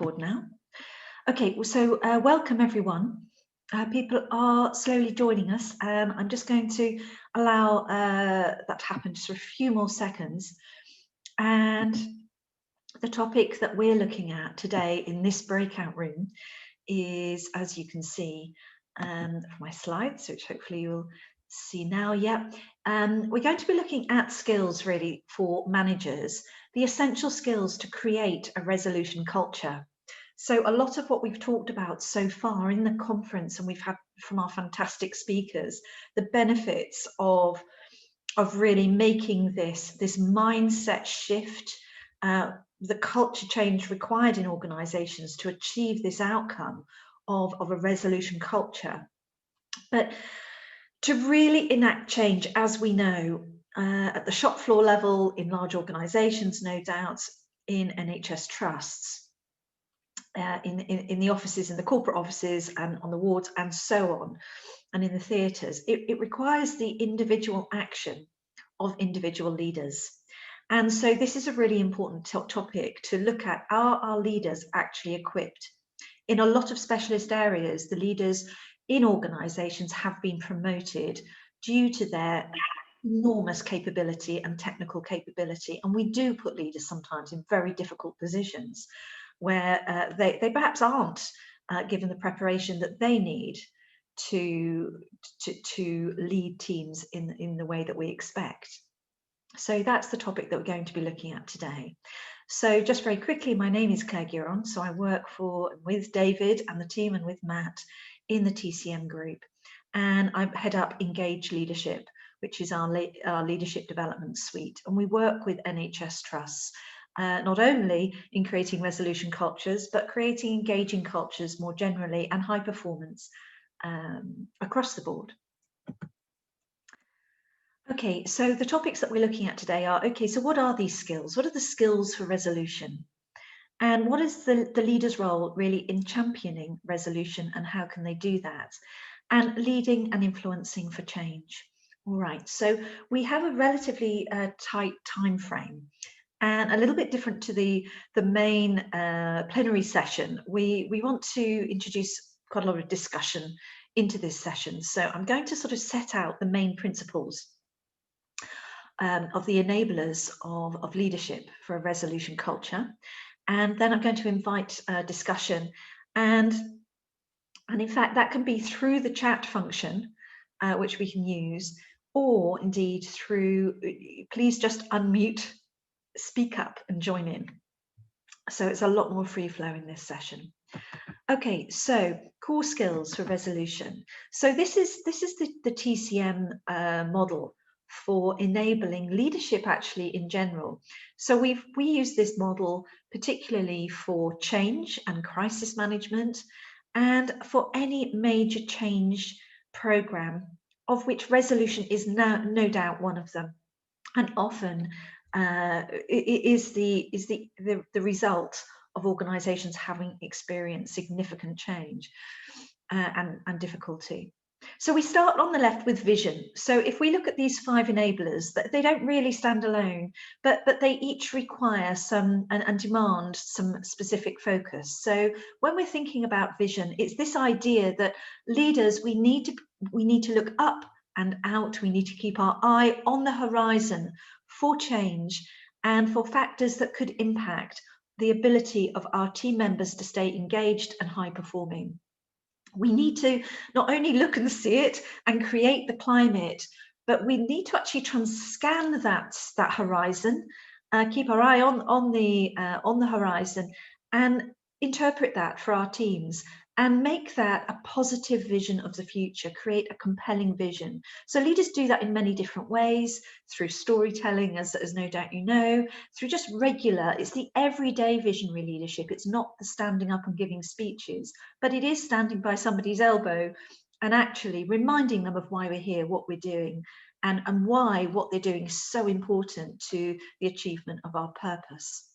Record now. Okay, well, so welcome everyone. People are slowly joining us. I'm just going to allow that to happen just for a few more seconds. And the topic that we're looking at today in this breakout room is, as you can see from my slides, which hopefully you'll see now. Yeah, we're going to be looking at skills really for managers, the essential skills to create a resolution culture. So a lot of what we've talked about so far in the conference, and we've had from our fantastic speakers, the benefits of really making this mindset shift, the culture change required in organizations to achieve this outcome of a resolution culture. But to really enact change, as we know, at the shop floor level, in large organizations, no doubt, in NHS trusts, in the offices, in the corporate offices and on the wards and so on, and in the theatres, it requires the individual action of individual leaders. And so this is a really important topic to look at. Are our leaders actually equipped? In a lot of specialist areas, the leaders in organisations have been promoted due to their enormous capability and technical capability. And we do put leaders sometimes in very difficult positions where they perhaps aren't given the preparation that they need to lead teams in the way that we expect. So that's the topic that we're going to be looking at today. So just very quickly, my name is Claire Gearon. So I work with David and the team and with Matt in the TCM group. And I head up Engage Leadership, which is our leadership development suite. And we work with NHS trusts, not only in creating resolution cultures, but creating engaging cultures more generally and high performance across the board. Okay, so the topics that we're looking at today are, okay, so what are these skills? What are the skills for resolution? And what is the leader's role really in championing resolution, and how can they do that? And leading and influencing for change. All right, so we have a relatively tight time frame, and a little bit different to the main plenary session. We want to introduce quite a lot of discussion into this session. So I'm going to sort of set out the main principles of the enablers of leadership for a resolution culture. And then I'm going to invite discussion. And in fact, that can be through the chat function, which we can use, or indeed through, please just unmute, speak up and join in. So it's a lot more free flow in this session. Okay, so core skills for resolution. So this is the TCM model for enabling leadership actually in general. So we use this model particularly for change and crisis management, and for any major change program, of which resolution is no doubt one of them, and often is the result of organisations having experienced significant change and difficulty. So we start on the left with vision. So if we look at these 5 enablers, that they don't really stand alone, but they each require some and demand some specific focus. So when we're thinking about vision, it's this idea that leaders, we need to look up and out. We need to keep our eye on the horizon for change and for factors that could impact the ability of our team members to stay engaged and high performing. We need to not only look and see it and create the climate, but we need to actually try and scan that horizon, keep our eye on the horizon, and interpret that for our teams and make that a positive vision of the future, create a compelling vision. So leaders do that in many different ways, through storytelling, as no doubt you know, through just regular, it's the everyday visionary leadership. It's not the standing up and giving speeches, but it is standing by somebody's elbow and actually reminding them of why we're here, what we're doing, and why what they're doing is so important to the achievement of our purpose.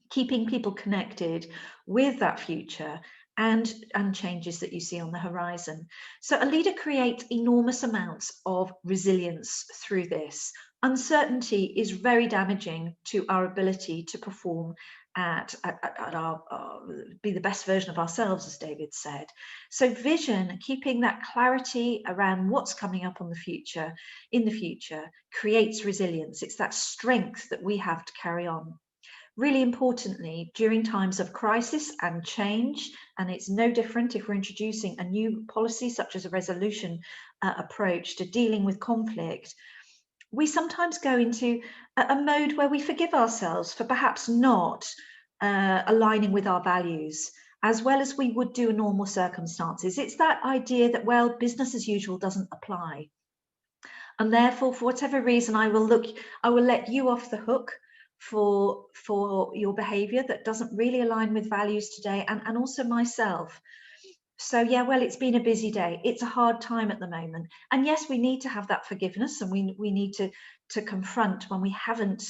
Keeping people connected with that future and changes that you see on the horizon. So a leader creates enormous amounts of resilience through this. Uncertainty is very damaging to our ability to perform be the best version of ourselves, as David said. So vision, keeping that clarity around what's coming up in the future, creates resilience. It's that strength that we have to carry on. Really importantly, during times of crisis and change, and it's no different if we're introducing a new policy such as a resolution approach to dealing with conflict, we sometimes go into a mode where we forgive ourselves for perhaps not aligning with our values as well as we would do in normal circumstances. It's that idea that, well, business as usual doesn't apply. And therefore, for whatever reason, I will let you off the hook for your behavior that doesn't really align with values today, and also myself. So yeah, well, it's been a busy day. It's a hard time at the moment. And yes, we need to have that forgiveness, and we need to confront when we haven't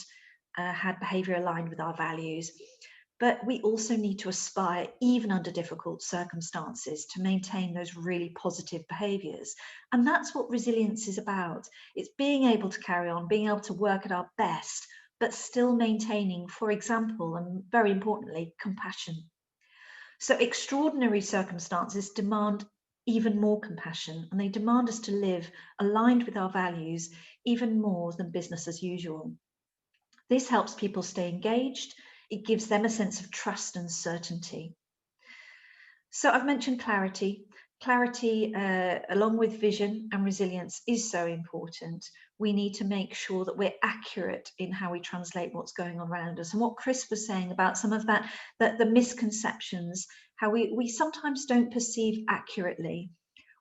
had behavior aligned with our values. But we also need to aspire, even under difficult circumstances, to maintain those really positive behaviors. And that's what resilience is about. It's being able to carry on, being able to work at our best, but still maintaining, for example, and very importantly, compassion. So extraordinary circumstances demand even more compassion, and they demand us to live aligned with our values even more than business as usual. This helps people stay engaged. It gives them a sense of trust and certainty. So I've mentioned clarity. Clarity, along with vision and resilience, is so important. We need to make sure that we're accurate in how we translate what's going on around us. And what Chris was saying about some of that, the misconceptions, how we sometimes don't perceive accurately.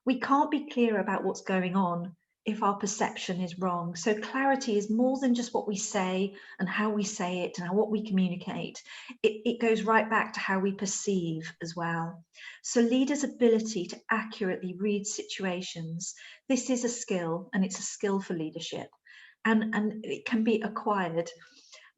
We can't be clear about what's going on if our perception is wrong. So clarity is more than just what we say and how we say it and what we communicate. It goes right back to how we perceive as well. So leaders' ability to accurately read situations, this is a skill, and it's a skill for leadership. And it can be acquired,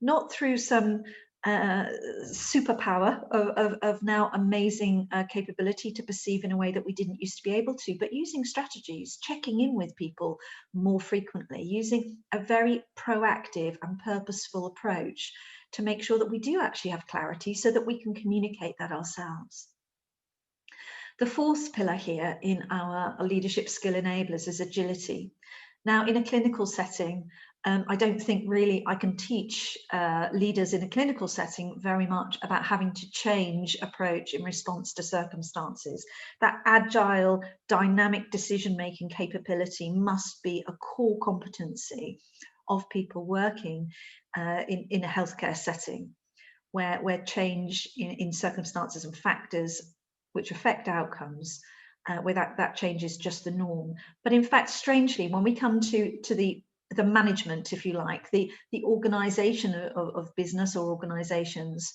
not through some superpower of now amazing capability to perceive in a way that we didn't used to be able to, but using strategies, checking in with people more frequently, using a very proactive and purposeful approach to make sure that we do actually have clarity so that we can communicate that ourselves. The fourth pillar here in our leadership skill enablers is agility. Now, in a clinical setting, I don't think really I can teach leaders in a clinical setting very much about having to change approach in response to circumstances. That agile, dynamic decision-making capability must be a core competency of people working in a healthcare setting, where change in circumstances and factors which affect outcomes, where that change is just the norm. But in fact, strangely, when we come to the management, if you like, the organization of business or organizations,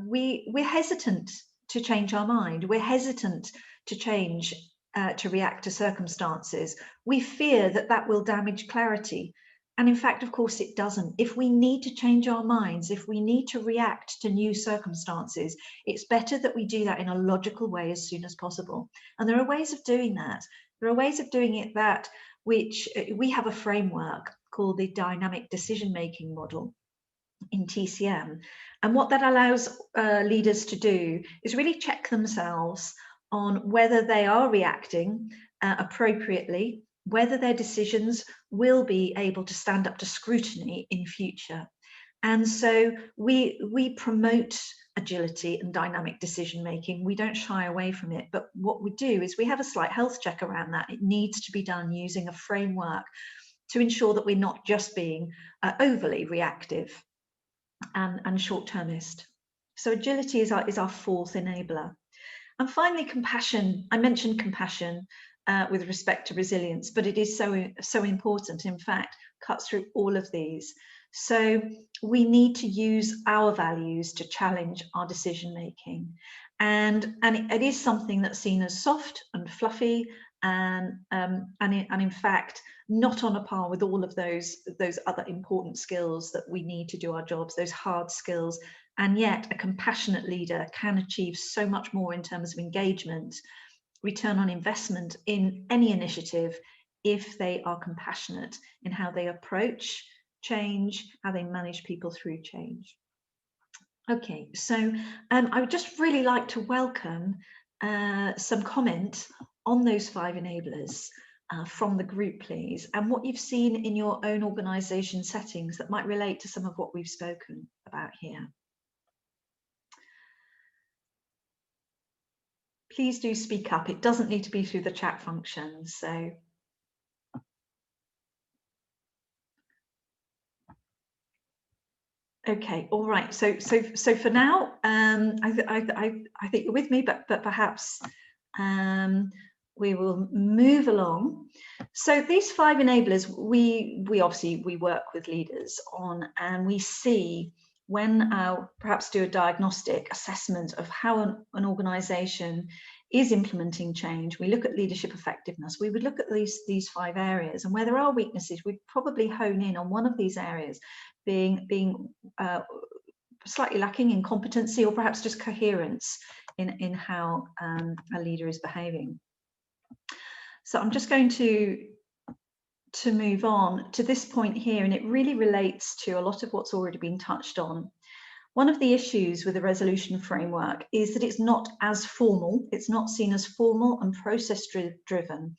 we're hesitant to change our mind. We're hesitant to change, to react to circumstances. We fear that will damage clarity. And in fact, of course, it doesn't. If we need to change our minds, if we need to react to new circumstances, it's better that we do that in a logical way as soon as possible. And there are ways of doing that. There are ways of doing it that which we have a framework called the dynamic decision-making model in TCM. And what that allows leaders to do is really check themselves on whether they are reacting appropriately, whether their decisions will be able to stand up to scrutiny in future. And so we promote agility and dynamic decision making. We don't shy away from it, but what we do is we have a slight health check around that. It needs to be done using a framework to ensure that we're not just being overly reactive and short-termist. So agility is our fourth enabler. And finally, compassion. I mentioned compassion with respect to resilience, but it is so important. In fact, cuts through all of these. So we need to use our values to challenge our decision making, and it is something that's seen as soft and fluffy, and in fact not on a par with all of those other important skills that we need to do our jobs, those hard skills. And yet a compassionate leader can achieve so much more in terms of engagement, return on investment in any initiative, if they are compassionate in how they approach change, how they manage people through change. Okay, so I would just really like to welcome some comment on those 5 enablers from the group, please, and what you've seen in your own organisation settings that might relate to some of what we've spoken about here. Please do speak up. It doesn't need to be through the chat function. So, okay, all right. So for now, I think you're with me, but perhaps we will move along. So these 5 enablers, we obviously work with leaders on, and we see when perhaps do a diagnostic assessment of how an organisation is implementing change. We look at leadership effectiveness. We would look at these 5 areas, and where there are weaknesses, we'd probably hone in on one of these areas being slightly lacking in competency, or perhaps just coherence in how a leader is behaving. So I'm just going to move on to this point here, and it really relates to a lot of what's already been touched on. One of the issues with the resolution framework is that it's not as formal, it's not seen as formal and process driven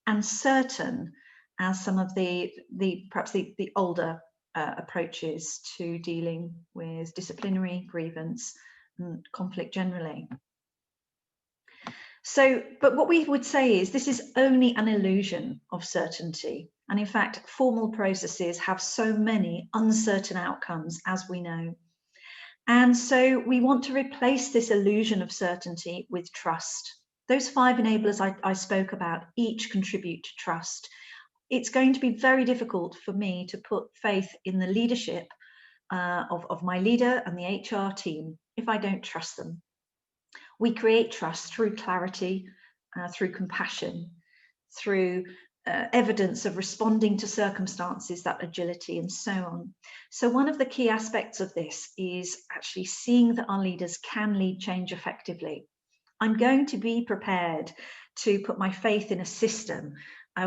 and certain as some of the perhaps the older approaches to dealing with disciplinary, grievance and conflict generally. So, but what we would say is this is only an illusion of certainty. And in fact, formal processes have so many uncertain outcomes, as we know. And so we want to replace this illusion of certainty with trust. Those 5 enablers I spoke about each contribute to trust. It's going to be very difficult for me to put faith in the leadership of my leader and the HR team if I don't trust them. We create trust through clarity, through compassion, through evidence of responding to circumstances, that agility, and so on. So one of the key aspects of this is actually seeing that our leaders can lead change effectively. I'm going to be prepared to put my faith in a system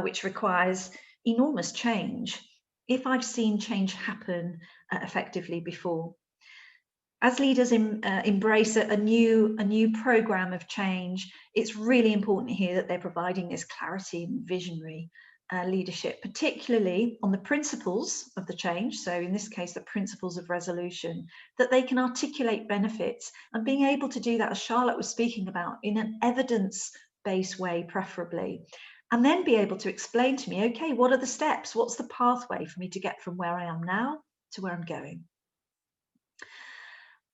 which requires enormous change if I've seen change happen effectively before. As leaders embrace a new program of change, it's really important here that they're providing this clarity and visionary leadership, particularly on the principles of the change. So in this case, the principles of resolution, that they can articulate benefits, and being able to do that, as Charlotte was speaking about, in an evidence-based way, preferably. And then be able to explain to me, okay, what are the steps? What's the pathway for me to get from where I am now to where I'm going?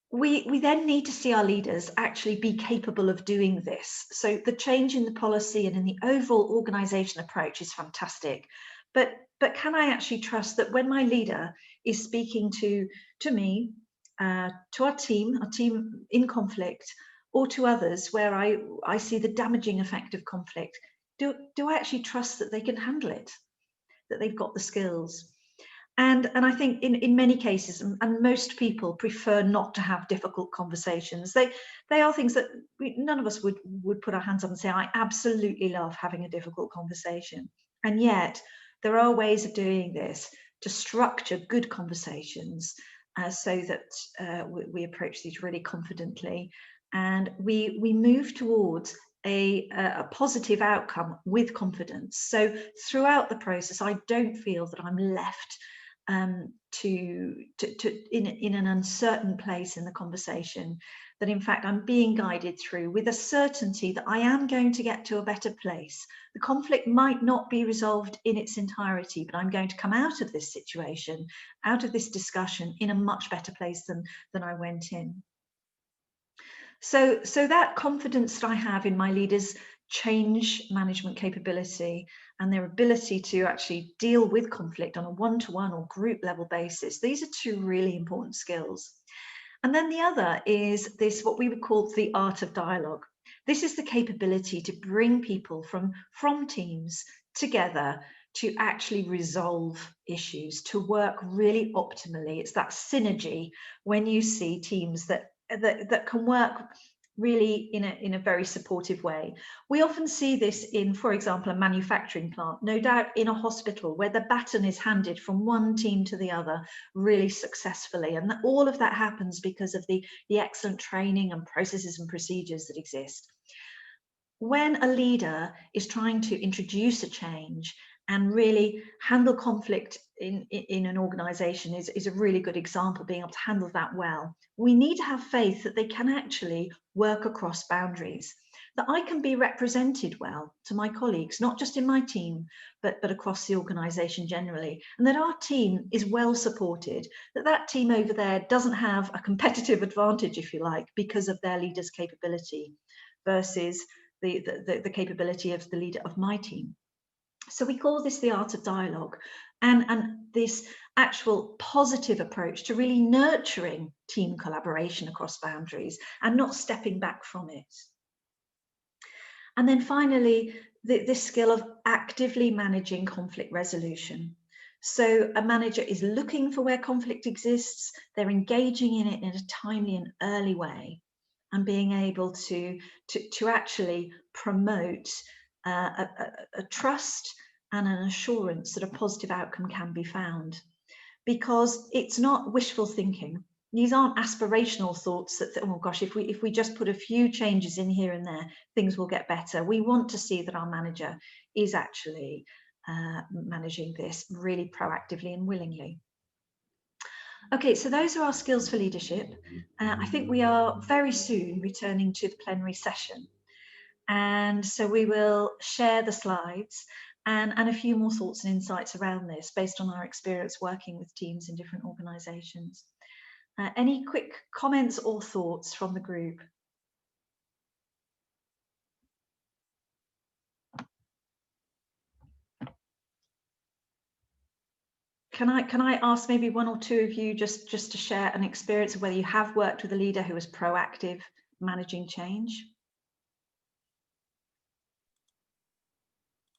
We then need to see our leaders actually be capable of doing this. So the change in the policy and in the overall organisation approach is fantastic. But can I actually trust that when my leader is speaking to me, to our team in conflict, or to others where I see the damaging effect of conflict, do I actually trust that they can handle it, that they've got the skills? And I think in many cases, and most people prefer not to have difficult conversations. They are things that none of us would put our hands up and say, I absolutely love having a difficult conversation. And yet there are ways of doing this to structure good conversations so that we approach these really confidently, and we move towards a positive outcome with confidence. So throughout the process, I don't feel that I'm left in an uncertain place in the conversation, that in fact I'm being guided through with a certainty that I am going to get to a better place. The conflict might not be resolved in its entirety, but I'm going to come out of this situation, out of this discussion, in a much better place than I went in. So that confidence that I have in my leaders' change management capability and their ability to actually deal with conflict on a one-to-one or group level basis, these are 2 really important skills. And then the other is this, what we would call the art of dialogue. This is the capability to bring people from teams together to actually resolve issues, to work really optimally. It's that synergy when you see teams that can work really in a very supportive way. We often see this in, for example, a manufacturing plant, no doubt in a hospital, where the baton is handed from one team to the other really successfully. And all of that happens because of the excellent training and processes and procedures that exist. When a leader is trying to introduce a change and really handle conflict in an organization is a really good example, being able to handle that well. We need to have faith that they can actually work across boundaries, that I can be represented well to my colleagues, not just in my team, but across the organization generally, and that our team is well supported, that team over there doesn't have a competitive advantage, if you like, because of their leader's capability versus the capability of the leader of my team. So we call this the art of dialogue, and this actual positive approach to really nurturing team collaboration across boundaries and not stepping back from it. And then finally, this skill of actively managing conflict resolution. So a manager is looking for where conflict exists, they're engaging in it in a timely and early way, and being able to actually promote a trust and an assurance that a positive outcome can be found. Because it's not wishful thinking. These aren't aspirational thoughts that, oh gosh, if we just put a few changes in here and there, things will get better. We want to see that our manager is actually managing this really proactively and willingly. Okay, so those are our skills for leadership. I think we are very soon returning to the plenary session. And so we will share the slides and a few more thoughts and insights around this based on our experience working with teams in different organisations. Any quick comments or thoughts from the group? Can I ask maybe one or two of you just to share an experience of whether you have worked with a leader who is proactive managing change?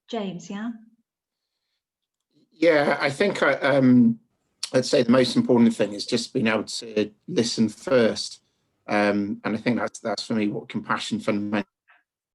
James, yeah? Yeah, I think I'd say the most important thing is just being able to listen first. And I think that's for me what compassion fundamentally